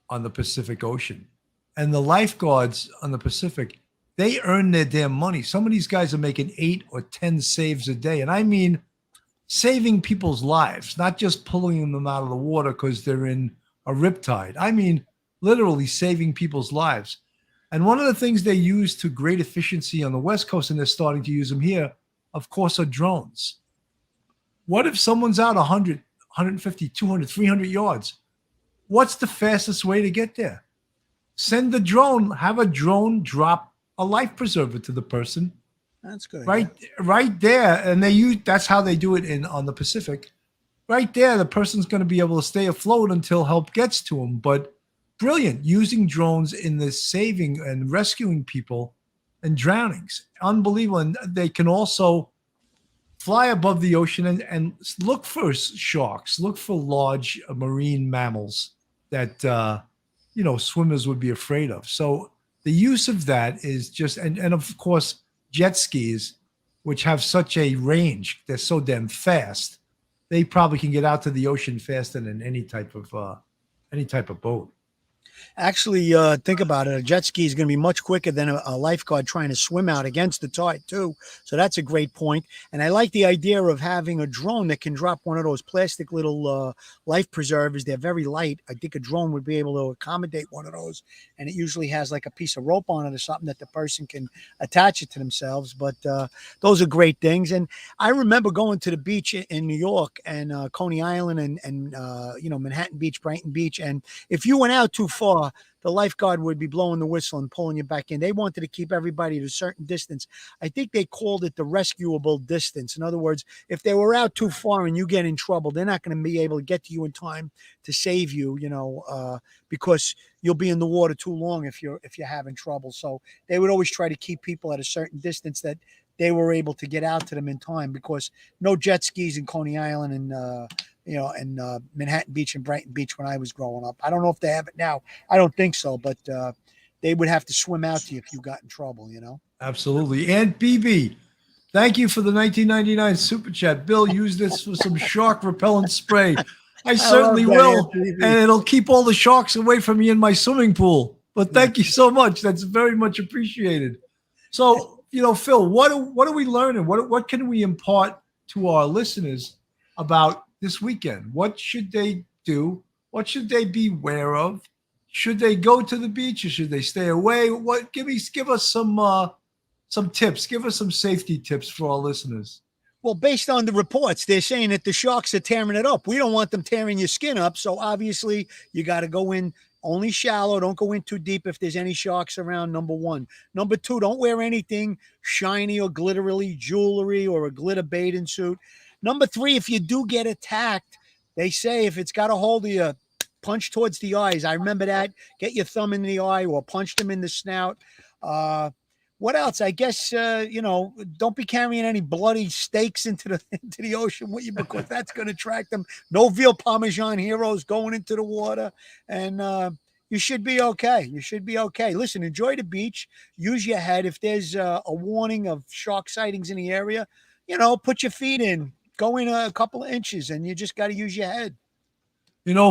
on the Pacific Ocean. And the lifeguards on the Pacific, they earn their damn money. Some of these guys are making 8 or 10 saves a day. And I mean saving people's lives, not just pulling them out of the water because they're in a riptide. I mean literally saving people's lives. And one of the things they use to great efficiency on the West Coast, and they're starting to use them here, of course, are drones. What if someone's out 100, 150, 200, 300 yards? What's the fastest way to get there? Send the drone, have a drone drop a life preserver to the person. That's good. Right there. And that's how they do it on the Pacific. Right there, the person's going to be able to stay afloat until help gets to them. But brilliant, using drones in the saving and rescuing people and drownings. Unbelievable. And they can also fly above the ocean and look for sharks, look for large marine mammals that, swimmers would be afraid of. So the use of that is just, and of course, jet skis, which have such a range, they're so damn fast, they probably can get out to the ocean faster than any type of boat. Actually, think about it. A jet ski is going to be much quicker than a lifeguard trying to swim out against the tide, too. So that's a great point. And I like the idea of having a drone that can drop one of those plastic little life preservers. They're very light. I think a drone would be able to accommodate one of those. And it usually has like a piece of rope on it or something that the person can attach it to themselves. But those are great things. And I remember going to the beach in New York and Coney Island and Manhattan Beach, Brighton Beach. And if you went out too far, the lifeguard would be blowing the whistle and pulling you back in. They wanted to keep everybody at a certain distance. I think they called it the rescuable distance. In other words, if they were out too far and you get in trouble, they're not going to be able to get to you in time to save you, because you'll be in the water too long if you're having trouble. So they would always try to keep people at a certain distance that they were able to get out to them in time, because no jet skis in Coney Island and Manhattan Beach and Brighton Beach when I was growing up. I don't know if they have it now. I don't think so, but they would have to swim out to you if you got in trouble, Absolutely. And BB, thank you for the 1999 super chat. Bill, use this for some shark repellent spray. I certainly will, and it'll keep all the sharks away from me in my swimming pool. But thank you so much. That's very much appreciated. So, Phil, what are we learning? What can we impart to our listeners about this weekend? What should they do? What should they beware of? Should they go to the beach or should they stay away? Give us some tips. Give us some safety tips for our listeners. Well, based on the reports, they're saying that the sharks are tearing it up. We don't want them tearing your skin up. So obviously you got to go in only shallow. Don't go in too deep if there's any sharks around, number one. Number two, don't wear anything shiny or glittery, jewelry or a glitter bathing suit. Number three, if you do get attacked, they say if it's got a hold of you, punch towards the eyes. I remember that. Get your thumb in the eye or punch them in the snout. What else? I guess, don't be carrying any bloody steaks into the ocean with you, because that's going to attract them. No veal Parmesan heroes going into the water. And you should be okay. You should be okay. Listen, enjoy the beach. Use your head. If there's a warning of shark sightings in the area, put your feet in. Go in a couple of inches, and you just got to use your head.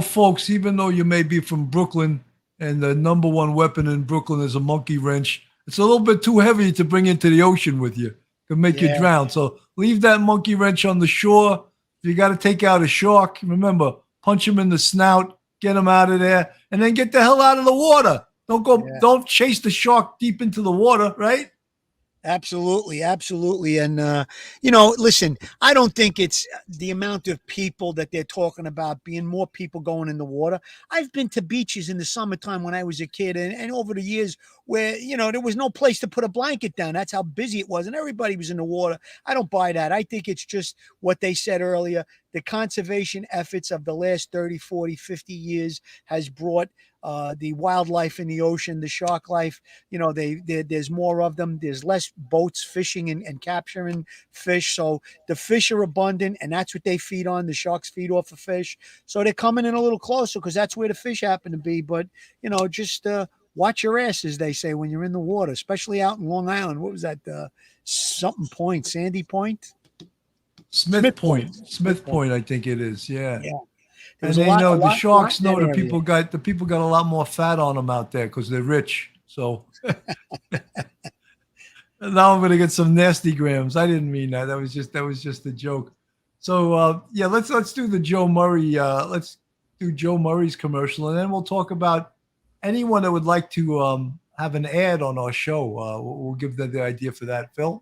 Folks, even though you may be from Brooklyn and the number one weapon in Brooklyn is a monkey wrench, it's a little bit too heavy to bring into the ocean with you. It can make you drown. So leave that monkey wrench on the shore. If you got to take out a shark, remember, punch him in the snout, get him out of there, and then get the hell out of the water. Don't chase the shark deep into the water, right? Absolutely. Absolutely. And, listen, I don't think it's the amount of people that they're talking about being more people going in the water. I've been to beaches in the summertime when I was a kid and over the years where, there was no place to put a blanket down. That's how busy it was. And everybody was in the water. I don't buy that. I think it's just what they said earlier. The conservation efforts of the last 30, 40, 50 years has brought the wildlife in the ocean, the shark life, there's more of them. There's less boats fishing and capturing fish. So the fish are abundant, and that's what they feed on. The sharks feed off of fish. So they're coming in a little closer because that's where the fish happen to be. But, just watch your ass, as they say, when you're in the water, especially out in Long Island. What was that? Something Point, Sandy Point? Smith Point, I think it is. Yeah. And There's the sharks know that the people got a lot more fat on them out there because they're rich. So now I'm going to get some nasty grams. I didn't mean that. That was just a joke. So let's do the Joe Murray. Let's do Joe Murray's commercial, and then we'll talk about anyone that would like to have an ad on our show. We'll give them the idea for that, Phil.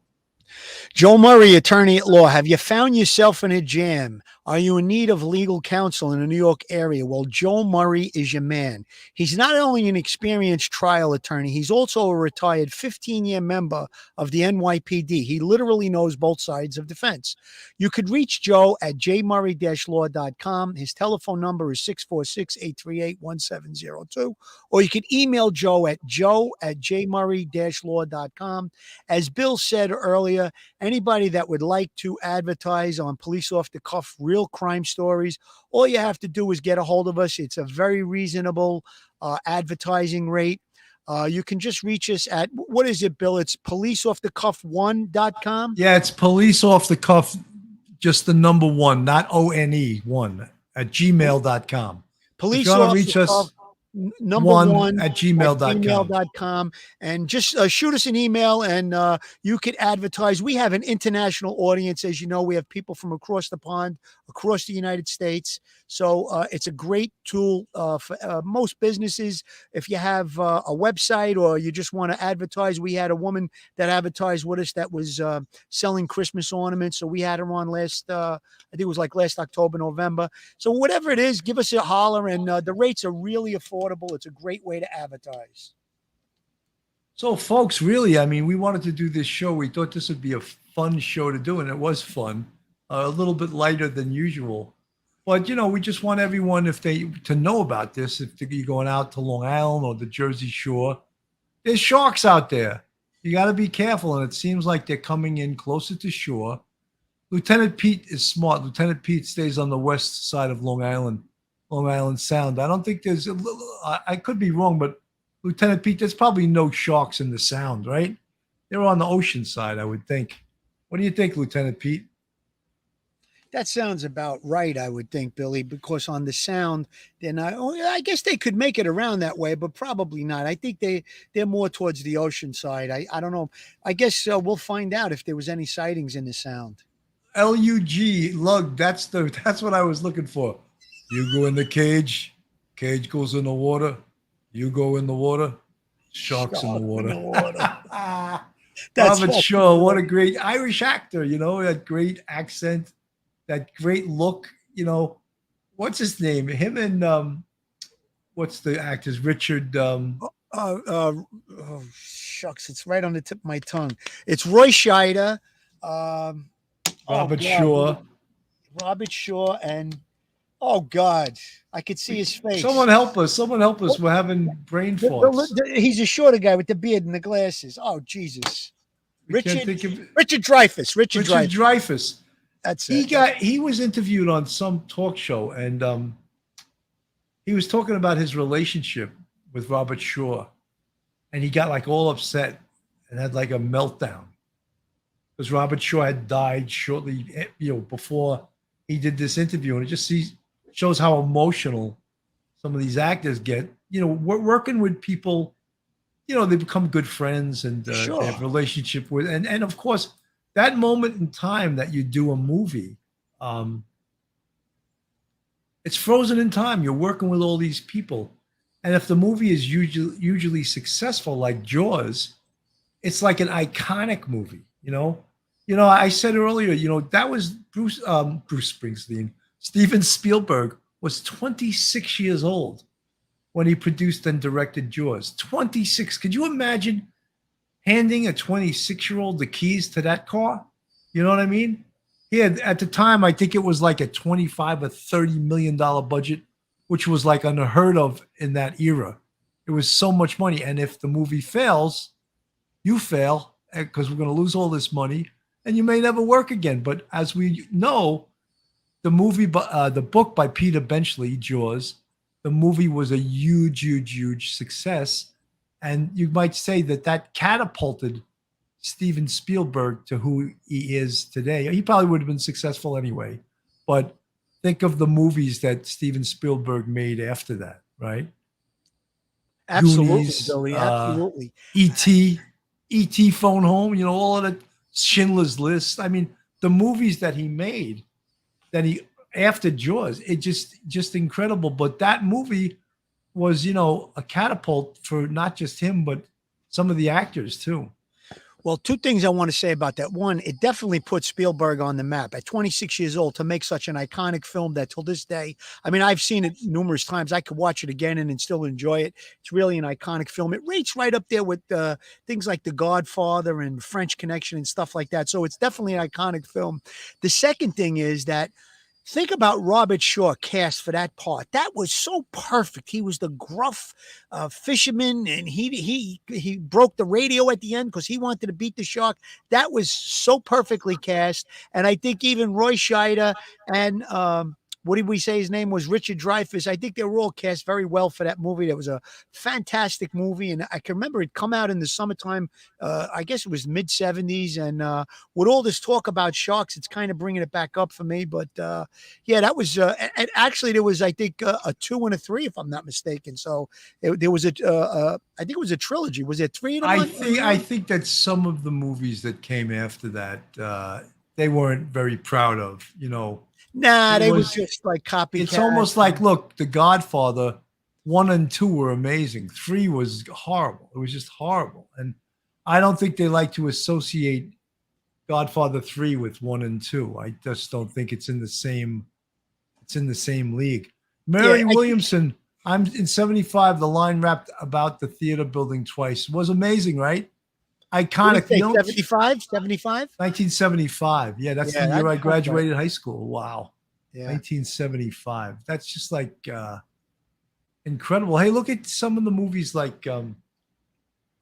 Joe Murray, attorney at law. Have you found yourself in a jam? Are you in need of legal counsel in the New York area? Well, Joe Murray is your man. He's not only an experienced trial attorney, he's also a retired 15-year member of the NYPD. He literally knows both sides of defense. You could reach Joe at jmurray-law.com. His telephone number is 646-838-1702. Or you could email Joe at jmurray-law.com. As Bill said earlier, anybody that would like to advertise on Police Off the Cuff real crime stories, all you have to do is get a hold of us. It's a very reasonable advertising rate. You can just reach us at, what is it, Bill? It's policeoffthecuff1.com. Yeah, it's police off the cuff, just the number one, not ONE, one, at gmail.com. Police off reach the us. cuff, number one at gmail.com. And just shoot us an email and you could advertise. We have an international audience. As you know, we have people from across the pond, across the United States. So it's a great tool for most businesses. If you have a website or you just want to advertise, we had a woman that advertised with us that was selling Christmas ornaments. So we had her on last, I think it was like last October, November. So whatever it is, give us a holler, and the rates are really affordable. affordable. It's a great way to advertise. So, folks, really, I mean, we wanted to do this show. We thought this would be a fun show to do, and it was fun, a little bit lighter than usual. But, we just want everyone, to know about this, if you're going out to Long Island or the Jersey Shore, there's sharks out there. You got to be careful, and it seems like they're coming in closer to shore. Lieutenant Pete is smart. Lieutenant Pete stays on the west side of Long Island Sound. I don't think I could be wrong, but Lieutenant Pete, there's probably no sharks in the Sound, right? They're on the ocean side, I would think. What do you think, Lieutenant Pete? That sounds about right, I would think, Billy, because on the Sound, they're not. I guess they could make it around that way, but probably not. I think they're more towards the ocean side. I don't know. I guess we'll find out if there was any sightings in the Sound. LUG, lug. That's what I was looking for. You go in the cage. Cage goes in the water. You go in the water. Sharks in the water. Robert Shaw, what a great Irish actor. That great accent. That great look, what's his name? Him and what's the actors? Richard. Oh, shucks, it's right on the tip of my tongue. It's Roy Scheider, Robert Shaw. Robert Shaw, and oh God, I could see his face. Someone help us! We're having brain farts. He's a shorter guy with the beard and the glasses. Oh Jesus, Richard Dreyfuss. Richard Dreyfuss. That's it. He was interviewed on some talk show, and he was talking about his relationship with Robert Shaw, and he got like all upset and had like a meltdown because Robert Shaw had died shortly, before he did this interview, and it just shows how emotional some of these actors get. Working with people, they become good friends and they have a relationship with, and of course. That moment in time that you do a movie, it's frozen in time. You're working with all these people. And if the movie is usually successful, like Jaws, it's like an iconic movie, I said earlier, that was Bruce Springsteen. Steven Spielberg was 26 years old when he produced and directed Jaws. 26. Could you imagine handing a 26-year-old the keys to that car? You know what I mean? He had, at the time, I think it was like a $25 or $30 million budget, which was like unheard of in that era. It was so much money. And if the movie fails, you fail because we're going to lose all this money and you may never work again. But as we know, the book by Peter Benchley, Jaws, the movie was a huge success. And you might say that catapulted Steven Spielberg to who he is today. He probably would have been successful anyway. But think of the movies that Steven Spielberg made after that, right? Absolutely, Goonies, Billy. Absolutely. E.T. Phone Home, all of that, Schindler's List. I mean, the movies that he made, after Jaws, it just incredible. But that movie was, a catapult for not just him, but some of the actors too. Well, two things I want to say about that. One, it definitely put Spielberg on the map at 26 years old to make such an iconic film that till this day, I mean, I've seen it numerous times. I could watch it again and still enjoy it. It's really an iconic film. It rates right up there with things like The Godfather and French Connection and stuff like that. So it's definitely an iconic film. The second thing is that think about Robert Shaw cast for that part. That was so perfect. He was the gruff fisherman, and he broke the radio at the end because he wanted to beat the shark. That was so perfectly cast. And I think even Roy Scheider and what did we say his name was? Richard Dreyfuss. I think they were all cast very well for that movie. That was a fantastic movie. And I can remember it come out in the summertime. I guess it was mid-70s. And with all this talk about sharks, it's kind of bringing it back up for me. But yeah, that was, and actually there was, I think, a 2 and a 3, if I'm not mistaken. So there was I think it was a trilogy. Was it 3 of them? I think that some of the movies that came after that, they weren't very proud of, Nah, they were just like copycats. It's almost like, look, The Godfather 1 and 2 were amazing. 3 was horrible. It was just horrible. And I don't think they like to associate Godfather 3 with 1 and 2. I just don't think it's in the same league. Mary Williamson I'm in 75. The line wrapped about the theater building twice. It was amazing, right? Iconic. 75, 75? 1975. Yeah, that's Yeah, the year that I sounds graduated high school. Wow. Yeah. 1975. That's just like incredible. Hey, look at some of the movies like a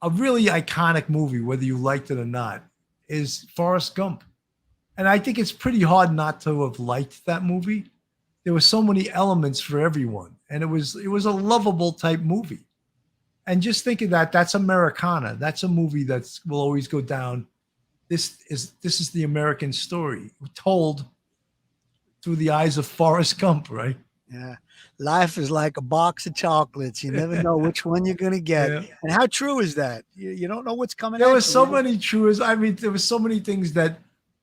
really iconic movie, whether you liked it or not, is Forrest Gump. And I think it's pretty hard not to have liked that movie. There were so many elements for everyone, and it was a lovable type movie. And just think of that. That's Americana. That's a movie that will always go down. This is the American story told through the eyes of Forrest Gump, right? Yeah. Life is like a box of chocolates. You never know which one you're going to get. Yeah. And how true is that? You don't know what's coming. There at were you, so right? many truths. I mean, there were so many things that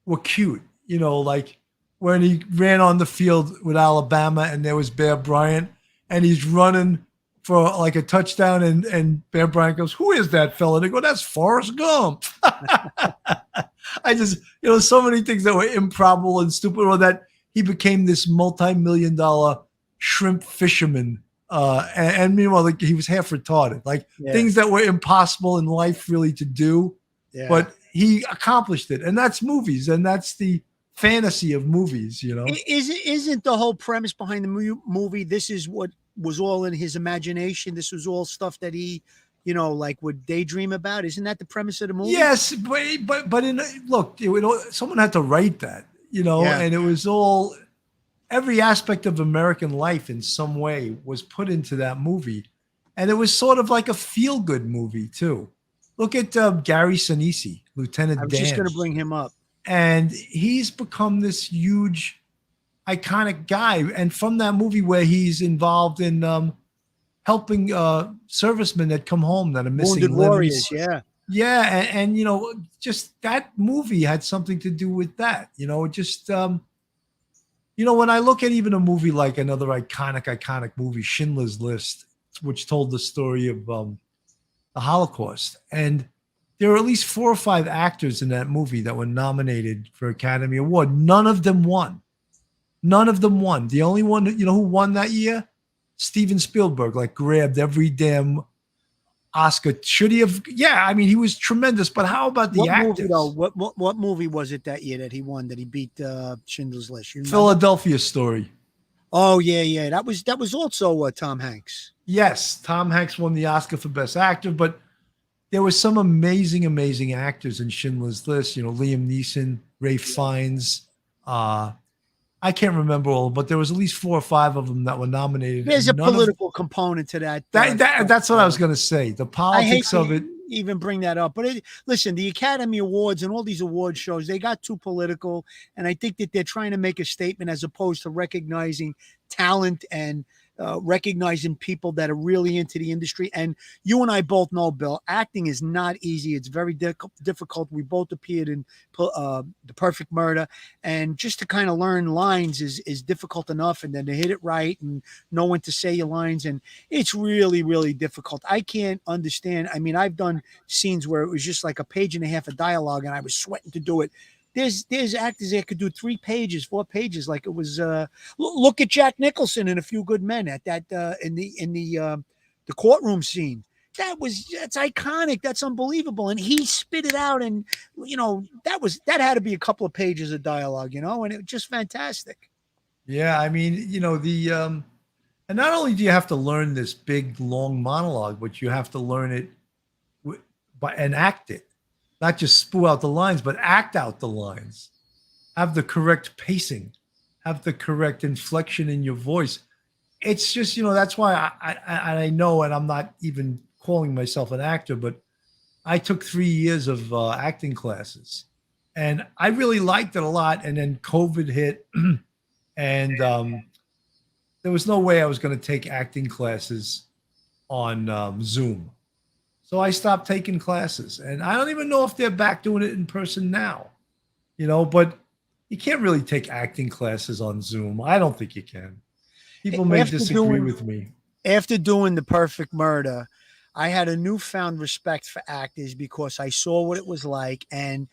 were cute, like when he ran on the field with Alabama and there was Bear Bryant and he's running for like a touchdown and Bear Bryant goes, "Who is that fella?" They go, "That's Forrest Gump." I just, so many things that were improbable and stupid, or that he became this multi-million-dollar shrimp fisherman. And meanwhile, like, he was half retarded, like things that were impossible in life really to do, but he accomplished it. And that's movies. And that's the fantasy of movies, Isn't the whole premise behind the movie, this is what was all in his imagination? This was all stuff that he, like would daydream about? Isn't that the premise of the movie? Yes, but look, someone had to write that, and it was all, every aspect of American life in some way was put into that movie. And it was sort of like a feel-good movie too. Look at Gary Sinise, Lieutenant Dan. I was just going to bring him up. And he's become this huge, iconic guy. And from that movie where he's involved in helping servicemen that come home that are missing Wounded limbs. Warriors, yeah. Yeah, and just that movie had something to do with that. When I look at even a movie like another iconic movie, Schindler's List, which told the story of the Holocaust, and there are at least 4 or 5 actors in that movie that were nominated for Academy Award. None of them won. The only one, who won that year? Steven Spielberg, grabbed every damn Oscar. Should he have? Yeah, I mean, he was tremendous, but how about the actors? Movie, though? What movie was it that year that he won, that he beat Schindler's List? Philadelphia Story. Oh, yeah. That was also Tom Hanks. Yes, Tom Hanks won the Oscar for Best Actor, but there were some amazing actors in Schindler's List. Liam Neeson, Ralph Fiennes. I can't remember all, but there was at least 4 or 5 of them that were nominated. There's a political component to that. That's what I was going to say. The politics of it. Even bring that up, but listen, the Academy Awards and all these award shows, they got too political, and I think that they're trying to make a statement as opposed to recognizing talent and recognizing people that are really into the industry. And you and I both know, Bill, acting is not easy. It's very difficult. We both appeared in The Perfect Murder, and just to kind of learn lines is difficult enough, and then to hit it right and know when to say your lines, and it's really, really difficult. I can't understand. I mean, I've done scenes where it was just like a page and a half of dialogue, and I was sweating to do it. There's actors that could do 3 pages, 4 pages, like it was. Look at Jack Nicholson in A Few Good Men at that in the courtroom scene. That's iconic. That's unbelievable, and he spit it out, and that had to be a couple of pages of dialogue, and it was just fantastic. Yeah, I mean, and not only do you have to learn this big long monologue, but you have to learn it and act it. Not just spew out the lines, but act out the lines. Have the correct pacing. Have the correct inflection in your voice. It's just, that's why I know, and I'm not even calling myself an actor, but I took 3 years of acting classes. And I really liked it a lot. And then COVID hit, and there was no way I was going to take acting classes on Zoom. So I stopped taking classes, and I don't even know if they're back doing it in person now, but you can't really take acting classes on Zoom. I don't think you can. People may disagree with me. After doing The Perfect Murder, I had a newfound respect for actors because I saw what it was like. And,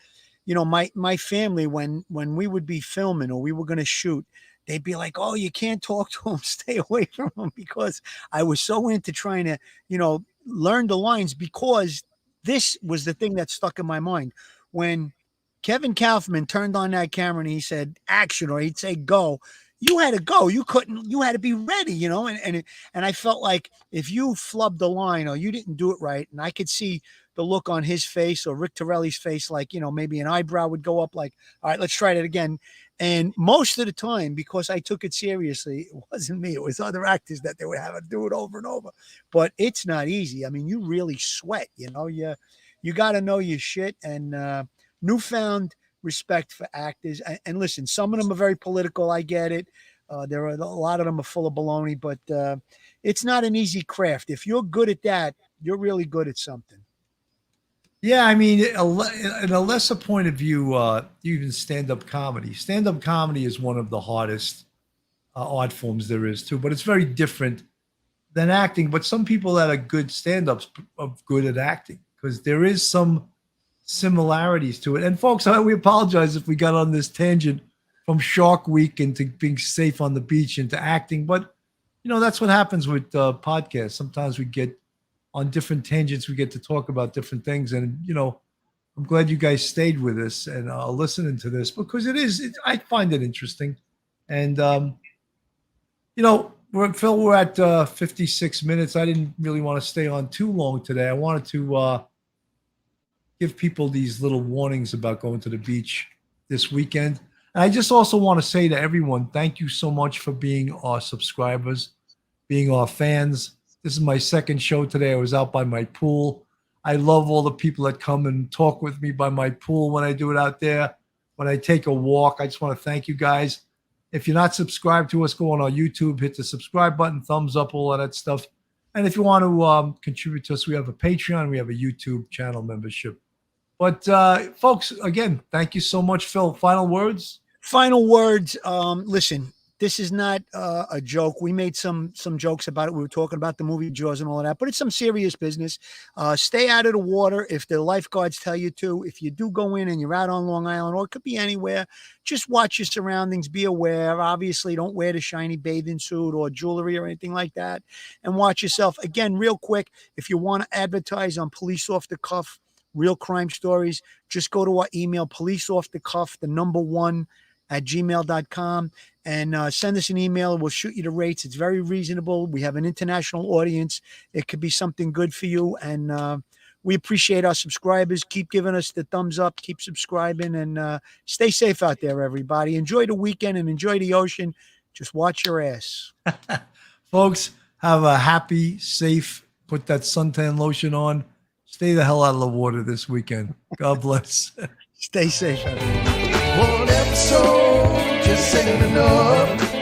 my family, when we would be filming or we were going to shoot, they'd be like, "Oh, you can't talk to him, stay away from him," because I was so into trying to, learn the lines, because this was the thing that stuck in my mind. When Kevin Kaufman turned on that camera and he said action, or he'd say go, you had to go. You had to be ready, and I felt like if you flubbed the line or you didn't do it right, and I could see the look on his face or Rick Torelli's face, like, maybe an eyebrow would go up, like, all right, let's try that again. And most of the time, because I took it seriously, it wasn't me, it was other actors that they would have to do it over and over. But it's not easy. I mean, you really sweat, you got to know your shit. And newfound respect for actors. And listen, some of them are very political. I get it. There are a lot of them are full of baloney, but it's not an easy craft. If you're good at that, you're really good at something. Yeah, I mean, in a lesser point of view, even stand-up comedy. Stand-up comedy is one of the hardest art forms there is too, but it's very different than acting. But some people that are good stand-ups are good at acting, because there is some similarities to it. And folks, we apologize if we got on this tangent from Shark Week into being safe on the beach into acting, but that's what happens with podcasts. Sometimes we get on different tangents, we get to talk about different things. And, I'm glad you guys stayed with us and listening to this, because I find it interesting. And, we're at 56 minutes. I didn't really want to stay on too long today. I wanted to give people these little warnings about going to the beach this weekend. And I just also want to say to everyone, thank you so much for being our subscribers, being our fans. This is my second show today. I was out by my pool. I love all the people that come and talk with me by my pool when I do it out there, when I take a walk. I just want to thank you guys. If you're not subscribed to us, go on our YouTube, hit the subscribe button, thumbs up, all of that stuff. And if you want to contribute to us, we have a Patreon, we have a YouTube channel membership. But folks, again, thank you so much, Phil. Final words? Final words. Listen, this is not a joke. We made some jokes about it. We were talking about the movie Jaws and all of that, but it's some serious business. Stay out of the water if the lifeguards tell you to. If you do go in and you're out on Long Island, or it could be anywhere, just watch your surroundings. Be aware. Obviously, don't wear the shiny bathing suit or jewelry or anything like that. And watch yourself. Again, real quick, if you want to advertise on Police Off the Cuff, real crime stories, just go to our email, policeoffthecuff, 1 @gmail.com, and send us an email. We'll shoot you the rates. It's very reasonable. We have an international audience. It could be something good for you. And we appreciate our subscribers. Keep giving us the thumbs up. Keep subscribing, and stay safe out there, everybody. Enjoy the weekend and enjoy the ocean. Just watch your ass. Folks, have a happy, safe, put that suntan lotion on. Stay the hell out of the water this weekend. God bless. Stay safe, everyone. One episode just ain't enough.